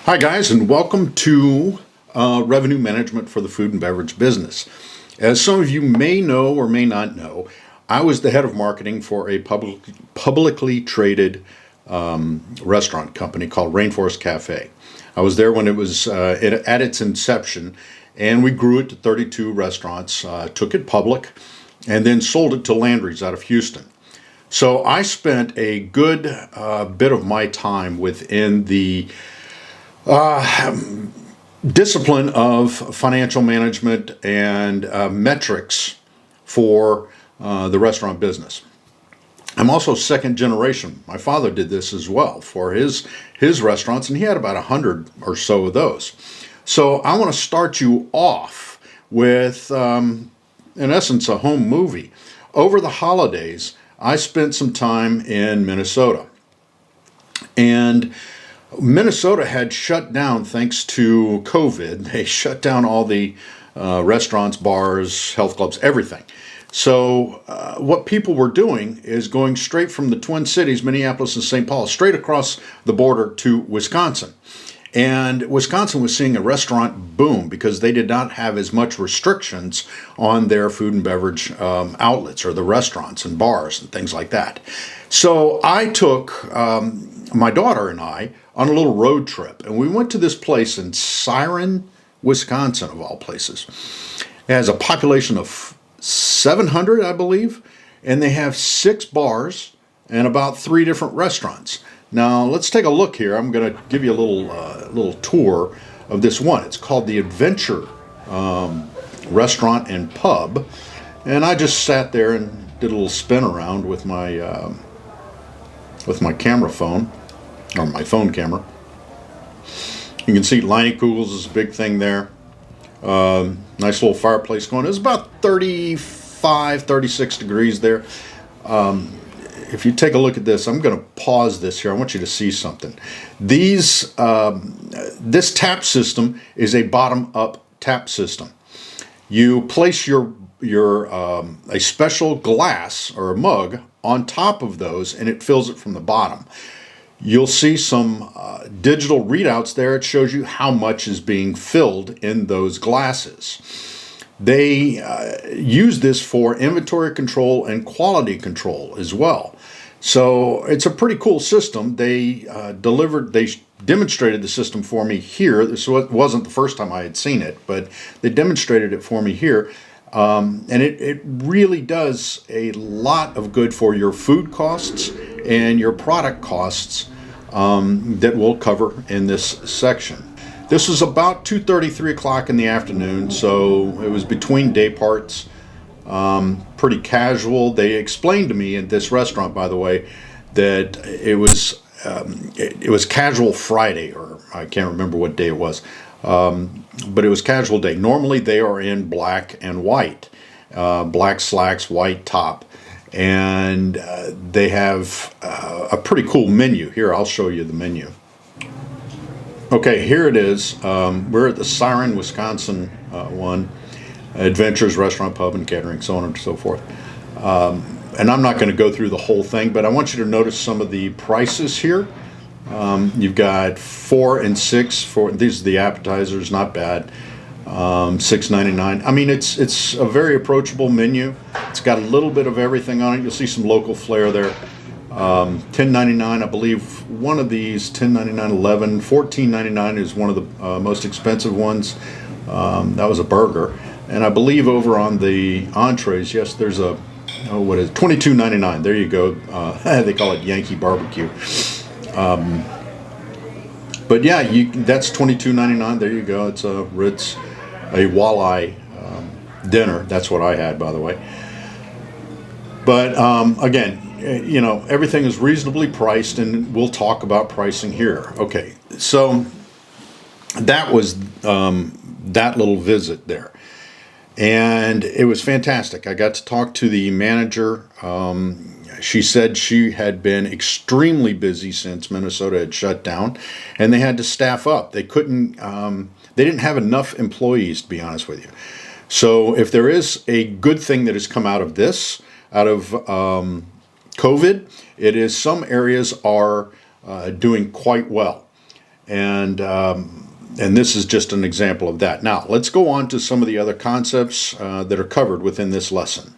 Hi guys, and welcome to Revenue Management for the food and beverage business. As some of you may know or may not know, I was the head of marketing for a publicly traded restaurant company called Rainforest Cafe. I was there when it was at its inception, and we grew it to 32 restaurants, took it public, and then sold it to Landry's out of Houston. So I spent a good bit of my time within the discipline of financial management and metrics for the restaurant business. I'm also second generation. My father did this as well for his restaurants, and he had about 100 or so of those. So I want to start you off with, in essence, a home movie. Over the holidays, I spent some time in Minnesota, and Minnesota had shut down thanks to COVID. They shut down all the restaurants, bars, health clubs, everything. So what people were doing is going straight from the Twin Cities, Minneapolis and St. Paul, straight across the border to Wisconsin. And Wisconsin was seeing a restaurant boom because they did not have as much restrictions on their food and beverage outlets or the restaurants and bars and things like that. So I took my daughter and I on a little road trip, and we went to this place in Siren, Wisconsin, of all places. It has a population of 700, I believe, and they have 6 bars and about 3 different restaurants. Now, let's take a look here. I'm going to give you a little tour of this one. It's called the Adventure Restaurant and Pub, and I just sat there and did a little spin around with my camera phone, or my phone camera. You can see Liney Kugels is a big thing there. Nice little fireplace going. It's about 35, 36 degrees there. If you take a look at this, I'm going to pause this here. I want you to see something. This tap system is a bottom-up tap system. You place a special glass or a mug on top of those, and it fills it from the bottom. You'll see some digital readouts there. It shows you how much is being filled in those glasses. They use this for inventory control and quality control as well. So it's a pretty cool system. They demonstrated the system for me here. This wasn't the first time I had seen it, but they demonstrated it for me here. And it really does a lot of good for your food costs and your product costs that we'll cover in this section. This was about 2:30, 3 o'clock in the afternoon, so it was between day parts, pretty casual. They explained to me in this restaurant, by the way, that it was Casual Friday, or I can't remember what day it was. But it was casual day. Normally they are in black and white, black slacks, white top, and they have a pretty cool menu. Here, I'll show you the menu. Okay, here it is. We're at the Siren, Wisconsin one, Adventures Restaurant, Pub, and Catering, so on and so forth. And I'm not going to go through the whole thing, but I want you to notice some of the prices here. You've got 4 and 6 for these are the appetizers, not bad. $6.99. I mean, it's a very approachable menu. It's got a little bit of everything on it. You'll see some local flair there. $10.99, I believe. One of these $10.99, $11, $14.99 is one of the most expensive ones. That was a burger, and I believe over on the entrees, yes, there's a what is it? $22.99. There you go. They call it Yankee Barbecue. But yeah, that's $22.99. There you go. It's a Ritz, a walleye dinner. That's what I had, by the way. But again, everything is reasonably priced, and we'll talk about pricing here. Okay, so that was that little visit there, and it was fantastic. I got to talk to the manager. She said she had been extremely busy since Minnesota had shut down, and they had to staff up. They couldn't, they didn't have enough employees, to be honest with you. So if there is a good thing that has come out of this, out of COVID, it is some areas are doing quite well. And this is just an example of that. Now, let's go on to some of the other concepts that are covered within this lesson.